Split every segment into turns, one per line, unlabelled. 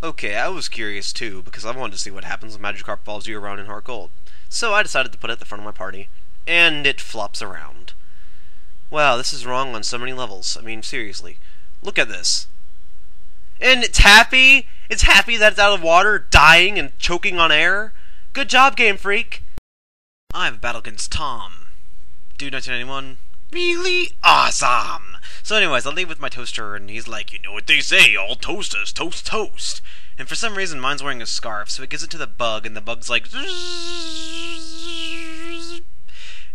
Okay, I was curious too, because I wanted to see what happens when Magikarp follows you around in Heart Gold. So I decided to put it at the front of my party, and it flops around. Wow, this is wrong on so many levels. I mean, seriously. Look at this. And it's happy? It's happy that it's out of water, dying and choking on air? Good job, Game Freak! I have a battle against Tom. Duude1991. Really awesome! So anyways, I leave with my toaster, and he's like, you know what they say, all toasters toast toast. And for some reason, mine's wearing a scarf, so it gives it to the bug, and the bug's like...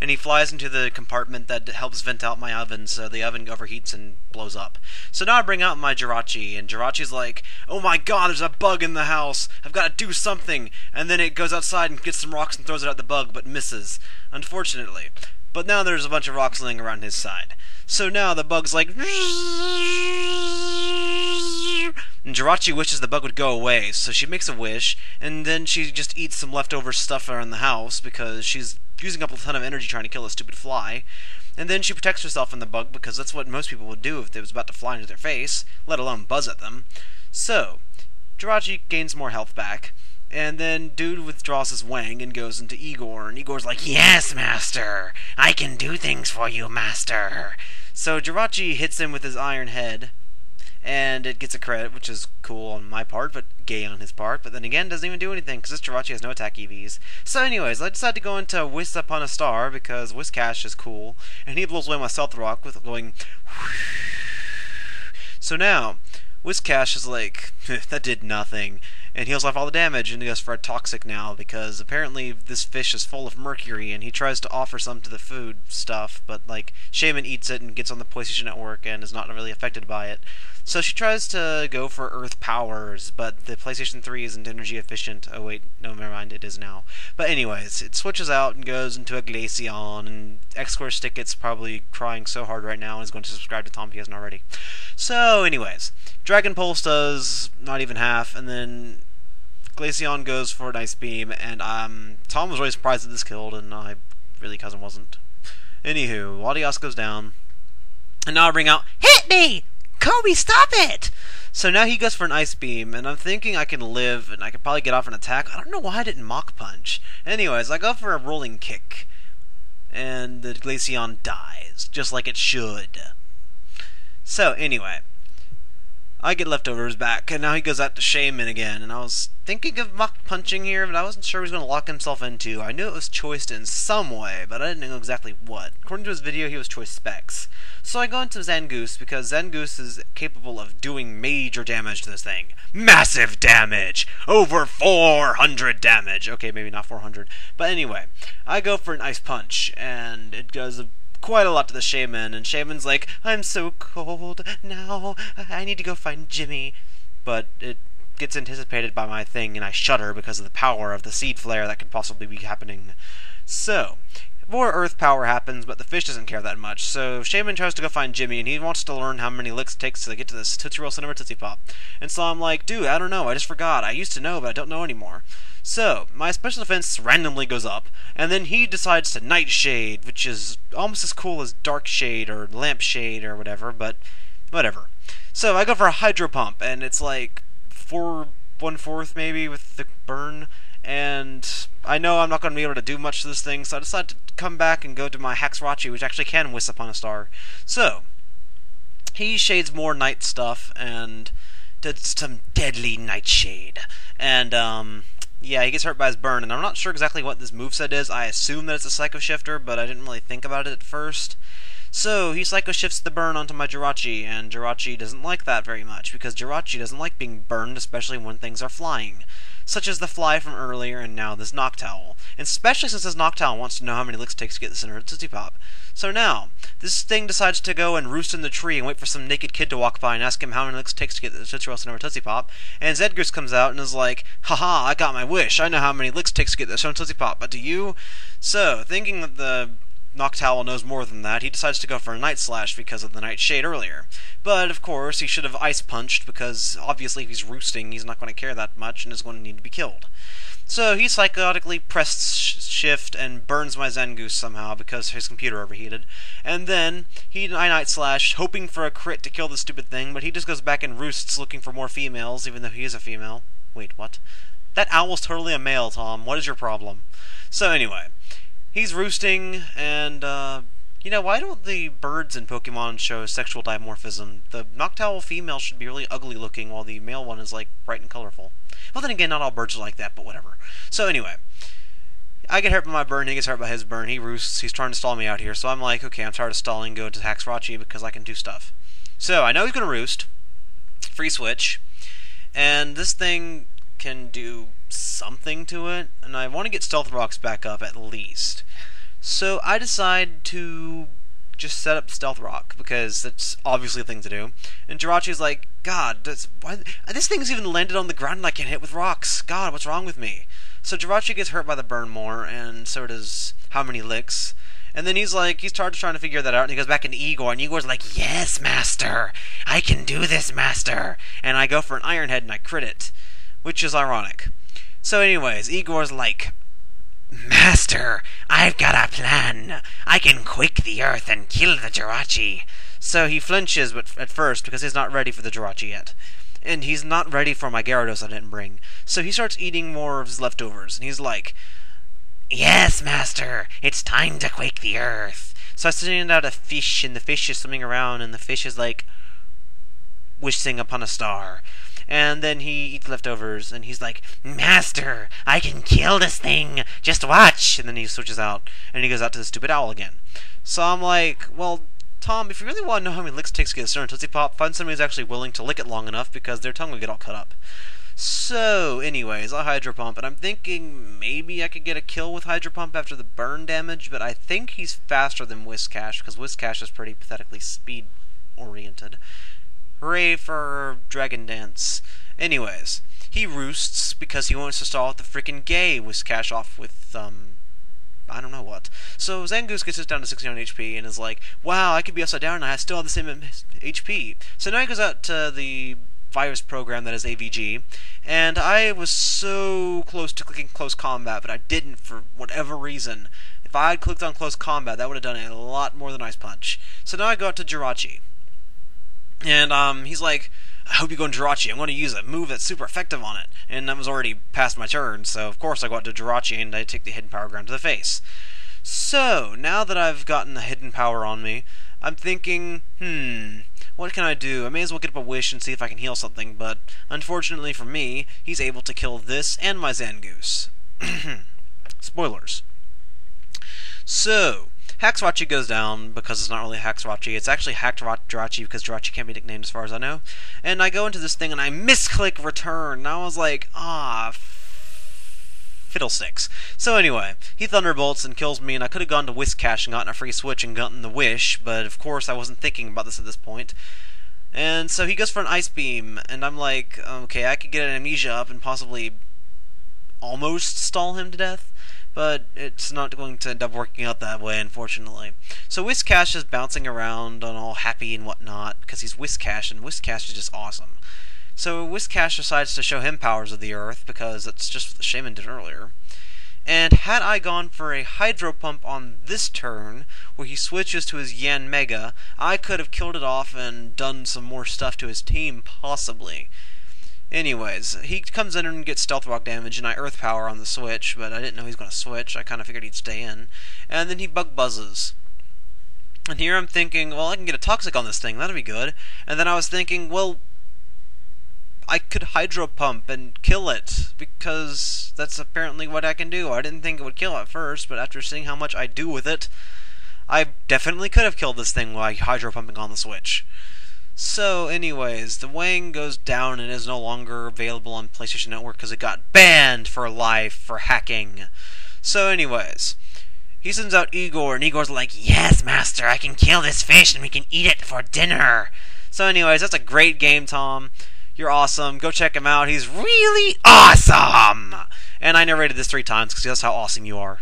And he flies into the compartment that helps vent out my oven, so the oven overheats and blows up. So now I bring out my Jirachi, and Jirachi's like, oh my god, there's a bug in the house! I've got to do something! And then it goes outside and gets some rocks and throws it at the bug, but misses. Unfortunately. But now there's a bunch of rocks laying around his side. So now the bug's like... And Jirachi wishes the bug would go away, so she makes a wish, and then she just eats some leftover stuff around the house, because she's using up a ton of energy trying to kill a stupid fly. And then she protects herself from the bug, because that's what most people would do if it was about to fly into their face, let alone buzz at them. So, Jirachi gains more health back. And then Dude withdraws his wang and goes into Igor, and Igor's like, yes, master! I can do things for you, master! So Jirachi hits him with his iron head, and it gets a credit, which is cool on my part, but gay on his part. But then again, doesn't even do anything, because this Jirachi has no attack EVs. So anyways, I decided to go into Whisk Upon a Star, because Whiskash is cool, and he blows away my Stealth Rock with going... So now, Whiskash is like, that did nothing. And heals off all the damage, and he goes for a Toxic now, because apparently this fish is full of mercury, and he tries to offer some to the food stuff, but, like, Shaman eats it and gets on the PlayStation Network and is not really affected by it. So she tries to go for Earth powers, but the PlayStation 3 isn't energy efficient. Oh wait, no, never mind, it is now. But anyways, it switches out and goes into a Glaceon, and X-Square Sticket's probably crying so hard right now and is going to subscribe to Tom if he hasn't already. So anyways, Dragon Pulse does not even half, and then Glaceon goes for an Ice Beam, and Tom was really surprised that this killed, and I really cousin wasn't. Anywho, Latias goes down, and now I bring out, hit me! Kobe, stop it! So now he goes for an Ice Beam, and I'm thinking I can live, and I could probably get off an attack. I don't know why I didn't Mach Punch. Anyways, I go for a Rolling Kick, and the Glaceon dies, just like it should. So, anyway, I get leftovers back, and now he goes out to Shaman again, and I was thinking of Mach Punching here, but I wasn't sure he was going to lock himself into. I knew it was choiced in some way, but I didn't know exactly what. According to his video, he was choice Specs. So I go into Zangoose, because Zangoose is capable of doing major damage to this thing. Massive damage! Over 400 damage! Okay, maybe not 400. But anyway, I go for an Ice Punch, and it does quite a lot to the Shaman, and Shaman's like, I'm so cold now, I need to go find Jimmy. But it gets anticipated by my thing, and I shudder because of the power of the Seed Flare that could possibly be happening. So, more Earth power happens, but the fish doesn't care that much. So Shaman tries to go find Jimmy, and he wants to learn how many licks it takes to get to this Tootsie Roll Cinema Tootsie Pop. And so I'm like, dude, I don't know, I just forgot. I used to know, but I don't know anymore. So, my special defense randomly goes up, and then he decides to Nightshade, which is almost as cool as Dark Shade or Lampshade or whatever, but whatever. So I go for a Hydro Pump, and it's like 1/4 maybe with the burn, and I know I'm not going to be able to do much to this thing, so I decide to come back and go to my Haxrachi, which actually can Whisk Upon a Star. So, he shades more night stuff, and did some deadly Nightshade. And, yeah, he gets hurt by his burn, and I'm not sure exactly what this moveset is. I assume that it's a Psycho Shifter, but I didn't really think about it at first. So, he Psycho Shifts the burn onto my Jirachi, and Jirachi doesn't like that very much, because Jirachi doesn't like being burned, especially when things are flying. Such as the fly from earlier, and now this Noctowl. And especially since this Noctowl wants to know how many licks it takes to get the center of Tootsie Pop. So now, this thing decides to go and roost in the tree and wait for some naked kid to walk by and ask him how many licks it takes to get the Tootsie Roll Center of Tootsie Pop. And Zedgoose comes out and is like, haha, I got my wish. I know how many licks it takes to get the Center of Tootsie Pop, but do you? So, thinking that the Noctowl knows more than that. He decides to go for a Night Slash because of the Nightshade earlier. But, of course, he should have Ice Punched because, obviously, if he's roosting, he's not going to care that much and is going to need to be killed. So he psychotically pressed shift and burns my Zangoose somehow because his computer overheated. And then he Night Slash, hoping for a crit to kill the stupid thing, but he just goes back and roosts looking for more females, even though he is a female. Wait, what? That owl's totally a male, Tom. What is your problem? So anyway, he's roosting, and, why don't the birds in Pokemon show sexual dimorphism? The Noctowl female should be really ugly looking, while the male one is, like, bright and colorful. Well, then again, not all birds are like that, but whatever. So anyway, I get hurt by my burn, he gets hurt by his burn, he roosts, he's trying to stall me out here, so I'm like, okay, I'm tired of stalling, go to Haxrachi because I can do stuff. So, I know he's gonna roost, free switch, and this thing can do something to it, and I want to get Stealth Rocks back up at least. So I decide to just set up Stealth Rock, because that's obviously a thing to do. And Jirachi's like, God, this thing's even landed on the ground and I can't hit with rocks. God, what's wrong with me? So Jirachi gets hurt by the burn more, and so does How Many Licks. And then he's trying to figure that out, and he goes back into Igor, and Igor's like, yes, Master! I can do this, Master! And I go for an Iron Head and I crit it, which is ironic. So anyways, Igor's like, Master, I've got a plan. I can quake the earth and kill the Jirachi. So he flinches at first because he's not ready for the Jirachi yet. And he's not ready for my Gyarados I didn't bring. So he starts eating more of his leftovers, and he's like, yes, Master, it's time to quake the earth. So I send out a fish, and the fish is swimming around, and the fish is like, wishing upon a star. And then he eats leftovers, and he's like, Master, I can kill this thing, just watch! And then he switches out, and he goes out to the stupid owl again. So I'm like, well, Tom, if you really want to know how many licks it takes to get a certain Tootsie Pop, find somebody who's actually willing to lick it long enough, because their tongue will get all cut up. So, anyways, I Hydro Pump, and I'm thinking maybe I could get a kill with Hydro Pump after the burn damage, but I think he's faster than Whiscash, because Whiscash is pretty pathetically speed-oriented. Hooray for Dragon Dance. Anyways, he roosts because he wants to stall the freaking gay Whiscash off with, I don't know what. So Zangoose gets us down to 69 HP and is like, wow, I could be upside down and I still have the same HP. So now he goes out to the virus program that is AVG, and I was so close to clicking Close Combat, but I didn't for whatever reason. If I had clicked on Close Combat, that would have done a lot more than Ice Punch. So now I go out to Jirachi. And, he's like, I hope you go in Jirachi. I'm going to use a move that's super effective on it. And that was already past my turn, so of course I go out to Jirachi and I take the Hidden Power Ground to the face. So, now that I've gotten the Hidden Power on me, I'm thinking, what can I do? I may as well get up a wish and see if I can heal something, but unfortunately for me, he's able to kill this and my Zangoose. Spoilers. So, Haxrachi goes down because it's not really Haxrachi. It's actually Hacked-Jirachi because Jirachi can't be nicknamed as far as I know. And I go into this thing and I misclick return. And I was like, fiddlesticks. So anyway, he Thunderbolts and kills me, and I could have gone to Whiscash and gotten a free switch and gotten the wish, but of course I wasn't thinking about this at this point. And so he goes for an Ice Beam, and I'm like, okay, I could get an Amnesia up and possibly almost stall him to death. But it's not going to end up working out that way, unfortunately. So Whiscash is bouncing around and all happy and whatnot, because he's Whiscash, and Whiscash is just awesome. So Whiscash decides to show him powers of the earth, because that's just what the Shaman did earlier. And had I gone for a Hydro Pump on this turn, where he switches to his Yan Mega, I could have killed it off and done some more stuff to his team, possibly. Anyways, he comes in and gets Stealth Rock damage, and I Earth Power on the switch, but I didn't know he was going to switch. I kind of figured he'd stay in. And then he Bug Buzzes. And here I'm thinking, well, I can get a Toxic on this thing. That'd be good. And then I was thinking, well, I could Hydro Pump and kill it, because that's apparently what I can do. I didn't think it would kill at first, but after seeing how much I do with it, I definitely could have killed this thing while Hydro Pumping on the switch. So, anyways, the Wang goes down and is no longer available on PlayStation Network because it got banned for life for hacking. So, anyways, he sends out Igor, and Igor's like, yes, Master, I can kill this fish and we can eat it for dinner. So, anyways, that's a great game, Tom. You're awesome. Go check him out. He's really awesome! And I narrated this 3 times because that's how awesome you are.